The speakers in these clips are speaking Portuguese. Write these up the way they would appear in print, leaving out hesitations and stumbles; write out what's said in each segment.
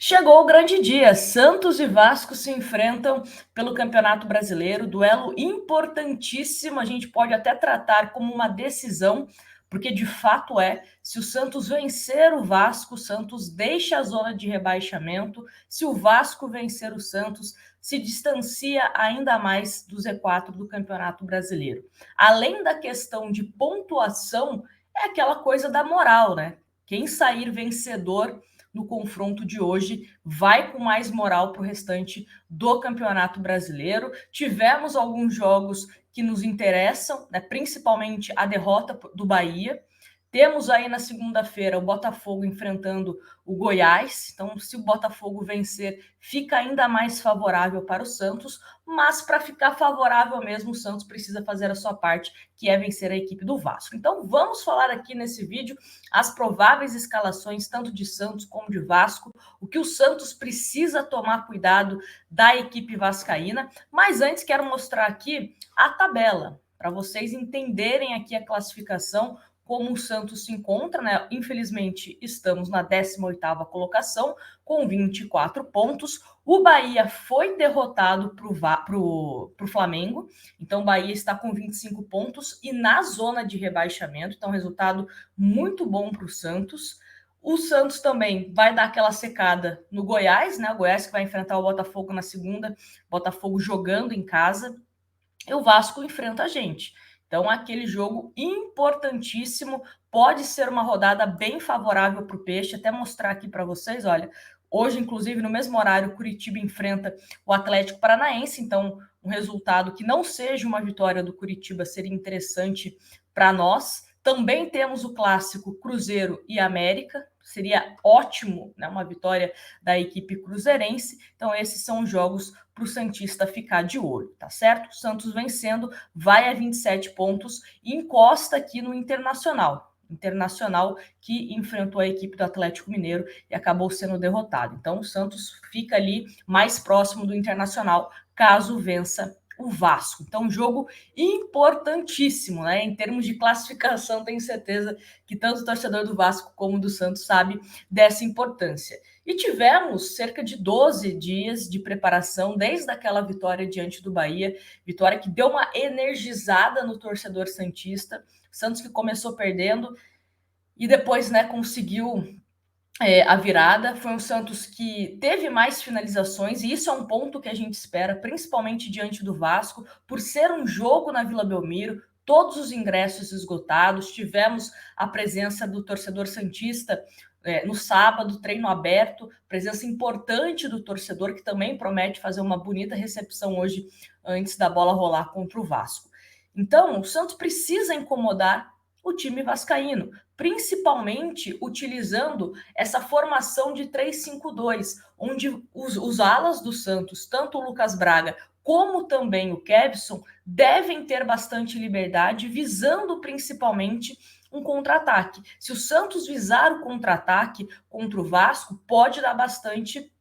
Chegou o grande dia. Santos e Vasco se enfrentam pelo Campeonato Brasileiro. Duelo importantíssimo. A gente pode até tratar como uma decisão, porque de fato é. Se o Santos vencer o Vasco, o Santos deixa a zona de rebaixamento. Se o Vasco vencer o Santos, se distancia ainda mais do Z4 do Campeonato Brasileiro. Além da questão de pontuação, é aquela coisa da moral, né? Quem sair vencedor no confronto de hoje vai com mais moral para o restante do Campeonato Brasileiro. Tivemos alguns jogos que nos interessam, né, principalmente a derrota do Bahia. Temos aí na segunda-feira o Botafogo enfrentando o Goiás. Então, se o Botafogo vencer, fica ainda mais favorável para o Santos. Mas para ficar favorável mesmo, o Santos precisa fazer a sua parte, que é vencer a equipe do Vasco. Então, vamos falar aqui nesse vídeo as prováveis escalações, tanto de Santos como de Vasco, o que o Santos precisa tomar cuidado da equipe vascaína. Mas antes, quero mostrar aqui a tabela, para vocês entenderem aqui a classificação, como o Santos se encontra, né? Infelizmente, estamos na 18ª colocação, com 24 pontos. O Bahia foi derrotado para o Flamengo, então o Bahia está com 25 pontos e na zona de rebaixamento, então resultado muito bom para o Santos. O Santos também vai dar aquela secada no Goiás, né? O Goiás que vai enfrentar o Botafogo na segunda, Botafogo jogando em casa, e o Vasco enfrenta a gente. Então, aquele jogo importantíssimo, pode ser uma rodada bem favorável para o Peixe, até mostrar aqui para vocês, olha, hoje, inclusive, no mesmo horário, o Curitiba enfrenta o Atlético Paranaense, então, um resultado que não seja uma vitória do Curitiba seria interessante para nós. Também temos o clássico Cruzeiro e América, seria ótimo, né, uma vitória da equipe cruzeirense. Então, esses são os jogos para o Santista ficar de olho, tá certo? O Santos vencendo, vai a 27 pontos e encosta aqui no Internacional. Internacional que enfrentou a equipe do Atlético Mineiro e acabou sendo derrotado. Então, o Santos fica ali mais próximo do Internacional, caso vença o Vasco. Então, jogo importantíssimo, né? Em termos de classificação, tenho certeza que tanto o torcedor do Vasco como do Santos sabe dessa importância. E tivemos cerca de 12 dias de preparação desde aquela vitória diante do Bahia, vitória que deu uma energizada no torcedor santista. Santos que começou perdendo e depois, né, conseguiu a virada. Foi um Santos que teve mais finalizações, e isso é um ponto que a gente espera, principalmente diante do Vasco, por ser um jogo na Vila Belmiro, todos os ingressos esgotados, tivemos a presença do torcedor santista no sábado, treino aberto, presença importante do torcedor, que também promete fazer uma bonita recepção hoje, antes da bola rolar contra o Vasco. Então, o Santos precisa incomodar o time vascaíno, principalmente utilizando essa formação de 3-5-2, onde os alas do Santos, tanto o Lucas Braga como também o Kevson, devem ter bastante liberdade, visando principalmente um contra-ataque. Se o Santos visar o contra-ataque contra o Vasco, pode dar bastante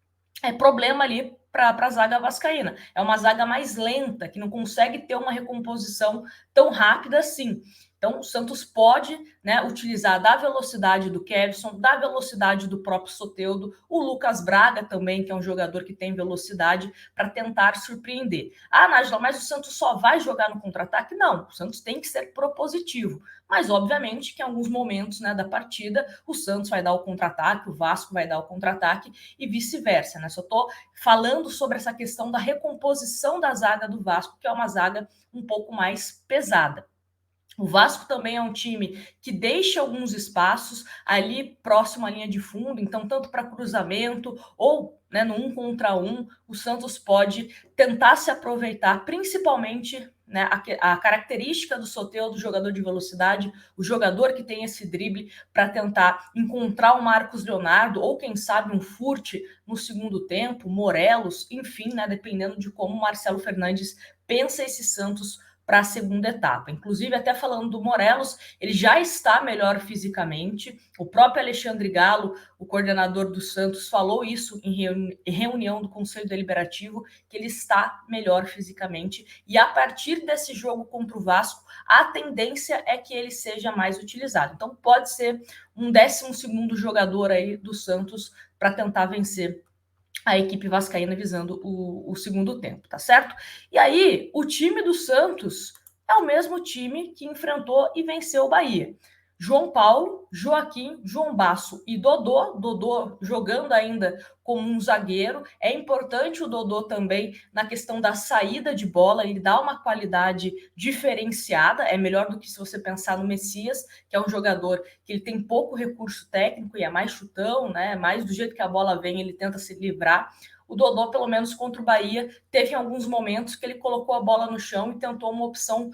problema ali para a zaga vascaína. É uma zaga mais lenta, que não consegue ter uma recomposição tão rápida assim. Então, o Santos pode, né, utilizar da velocidade do Kevson, da velocidade do próprio Soteldo, o Lucas Braga também, que é um jogador que tem velocidade, para tentar surpreender. Ah, Nájila, mas o Santos só vai jogar no contra-ataque? Não, o Santos tem que ser propositivo. Mas, obviamente, que em alguns momentos, né, da partida, o Santos vai dar o contra-ataque, o Vasco vai dar o contra-ataque e vice-versa, né? Só estou falando sobre essa questão da recomposição da zaga do Vasco, que é uma zaga um pouco mais pesada. O Vasco também é um time que deixa alguns espaços ali próximo à linha de fundo, então tanto para cruzamento ou, né, no 1 contra 1, o Santos pode tentar se aproveitar, principalmente, né, a característica do Soteldo, do jogador de velocidade, o jogador que tem esse drible, para tentar encontrar o Marcos Leonardo ou quem sabe um Furt no segundo tempo, Morelos, enfim, né, dependendo de como o Marcelo Fernandes pensa esse Santos para a segunda etapa. Inclusive, até falando do Morelos, ele já está melhor fisicamente. O próprio Alexandre Galo, o coordenador do Santos, falou isso em reunião do Conselho Deliberativo, que ele está melhor fisicamente. E a partir desse jogo contra o Vasco, a tendência é que ele seja mais utilizado. Então, pode ser um 12º jogador aí do Santos para tentar vencer a equipe vascaína visando o segundo tempo, tá certo? E aí, o time do Santos é o mesmo time que enfrentou e venceu o Bahia. João Paulo, Joaquim, João Basso e Dodô jogando ainda como um zagueiro. É importante o Dodô também na questão da saída de bola, ele dá uma qualidade diferenciada, é melhor do que se você pensar no Messias, que é um jogador que ele tem pouco recurso técnico e é mais chutão, né? Mais do jeito que a bola vem, ele tenta se livrar. O Dodô, pelo menos contra o Bahia, teve alguns momentos que ele colocou a bola no chão e tentou uma opção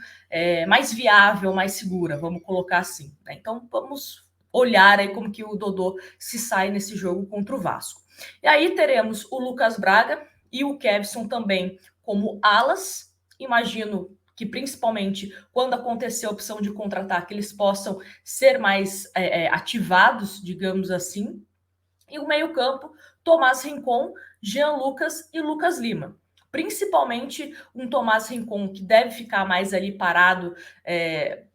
mais viável, mais segura, vamos colocar assim. Né? Então, vamos olhar aí como que o Dodô se sai nesse jogo contra o Vasco. E aí teremos o Lucas Braga e o Kevson também como alas. Imagino que principalmente quando acontecer a opção de contra-ataque, eles possam ser mais ativados, digamos assim. E o meio-campo, Tomás Rincon, Jean Lucas e Lucas Lima. Principalmente um Tomás Rincon que deve ficar mais ali parado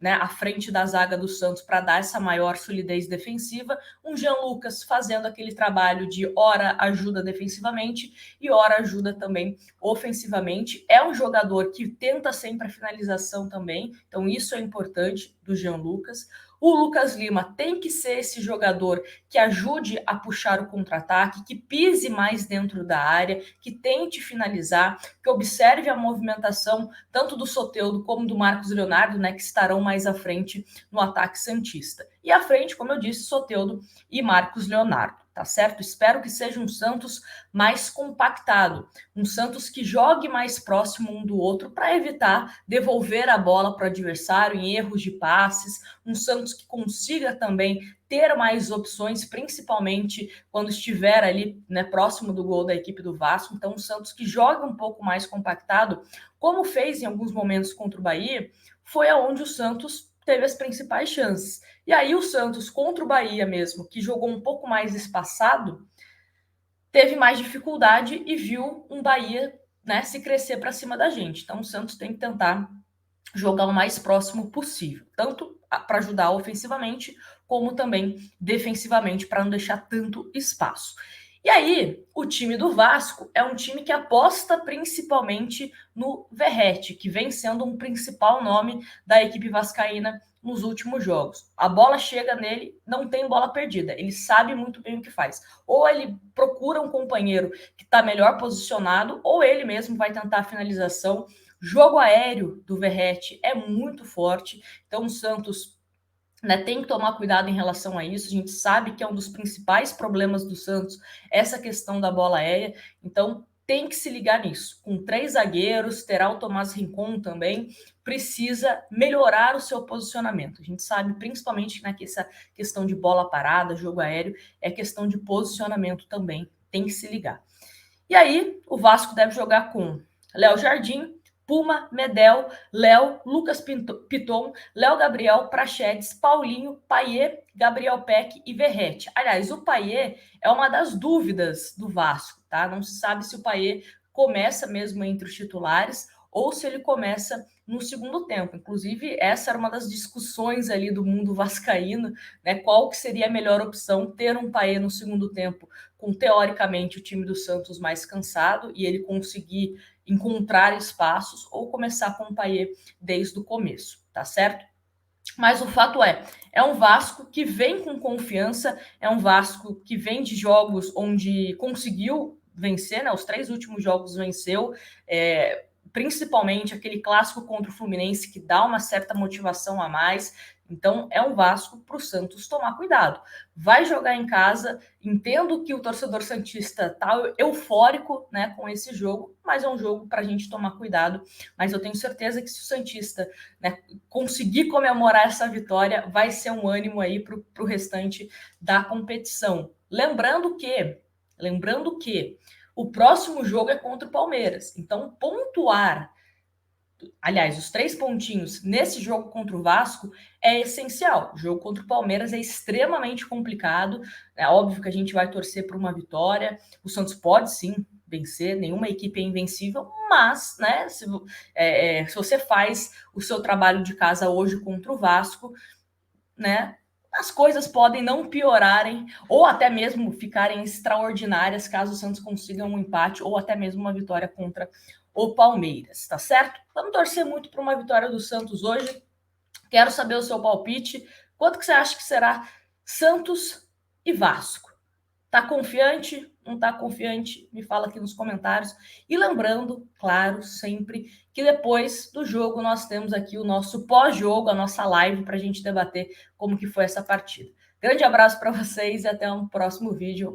né, à frente da zaga do Santos para dar essa maior solidez defensiva. Um Jean Lucas fazendo aquele trabalho de hora ajuda defensivamente e hora ajuda também ofensivamente. É um jogador que tenta sempre a finalização também, então isso é importante do Jean Lucas. O Lucas Lima tem que ser esse jogador que ajude a puxar o contra-ataque, que pise mais dentro da área, que tente finalizar, que observe a movimentação tanto do Soteldo como do Marcos Leonardo, né, que estarão mais à frente no ataque santista. E à frente, como eu disse, Soteldo e Marcos Leonardo. Tá certo? Espero que seja um Santos mais compactado, um Santos que jogue mais próximo um do outro para evitar devolver a bola para o adversário em erros de passes, um Santos que consiga também ter mais opções, principalmente quando estiver ali, né, próximo do gol da equipe do Vasco. Então, o Santos que joga um pouco mais compactado, como fez em alguns momentos contra o Bahia, foi aonde o Santos teve as principais chances. E aí o Santos contra o Bahia mesmo, que jogou um pouco mais espaçado, teve mais dificuldade e viu um Bahia, né, se crescer para cima da gente. Então o Santos tem que tentar jogar o mais próximo possível, tanto para ajudar ofensivamente, como também defensivamente, para não deixar tanto espaço. E aí, o time do Vasco é um time que aposta principalmente no Verratti, que vem sendo um principal nome da equipe vascaína nos últimos jogos. A bola chega nele, não tem bola perdida, ele sabe muito bem o que faz. Ou ele procura um companheiro que está melhor posicionado, ou ele mesmo vai tentar a finalização. Jogo aéreo do Verratti é muito forte, então o Santos, né, tem que tomar cuidado em relação a isso. A gente sabe que é um dos principais problemas do Santos essa questão da bola aérea, então tem que se ligar nisso. Com 3 zagueiros, terá o Tomás Rincon também, precisa melhorar o seu posicionamento. A gente sabe principalmente que essa questão de bola parada, jogo aéreo, é questão de posicionamento também, tem que se ligar. E aí, o Vasco deve jogar com Léo Jardim, Puma, Medel, Léo, Lucas Piton, Léo Gabriel, Prachedes, Paulinho, Paier, Gabriel Peck e Verratti. Aliás, o Paier é uma das dúvidas do Vasco, tá? Não se sabe se o Paier começa mesmo entre os titulares ou se ele começa no segundo tempo. Inclusive, essa era uma das discussões ali do mundo vascaíno, né? Qual que seria a melhor opção, ter um Paier no segundo tempo, com teoricamente o time do Santos mais cansado e ele conseguir encontrar espaços, ou começar com o Paier desde o começo, tá certo? Mas o fato é um Vasco que vem com confiança, é um Vasco que vem de jogos onde conseguiu vencer, né? Os 3 últimos jogos venceu, principalmente aquele clássico contra o Fluminense que dá uma certa motivação a mais. Então é um Vasco para o Santos tomar cuidado. Vai jogar em casa, entendo que o torcedor santista está eufórico, né, com esse jogo, mas é um jogo para a gente tomar cuidado. Mas eu tenho certeza que se o Santista, né, conseguir comemorar essa vitória, vai ser um ânimo aí para o restante da competição. Lembrando que o próximo jogo é contra o Palmeiras. Então, pontuar, aliás, os 3 pontinhos nesse jogo contra o Vasco é essencial. O jogo contra o Palmeiras é extremamente complicado. É óbvio que a gente vai torcer por uma vitória. O Santos pode sim vencer, nenhuma equipe é invencível, mas, né, se você faz o seu trabalho de casa hoje contra o Vasco, né, as coisas podem não piorarem ou até mesmo ficarem extraordinárias caso o Santos consiga um empate ou até mesmo uma vitória contra o Palmeiras, tá certo? Vamos torcer muito para uma vitória do Santos hoje. Quero saber o seu palpite. Quanto que você acha que será Santos e Vasco? Tá confiante? Não tá confiante? Me fala aqui nos comentários. E lembrando, claro, sempre que depois do jogo nós temos aqui o nosso pós-jogo, a nossa live para a gente debater como que foi essa partida. Grande abraço para vocês e até um próximo vídeo.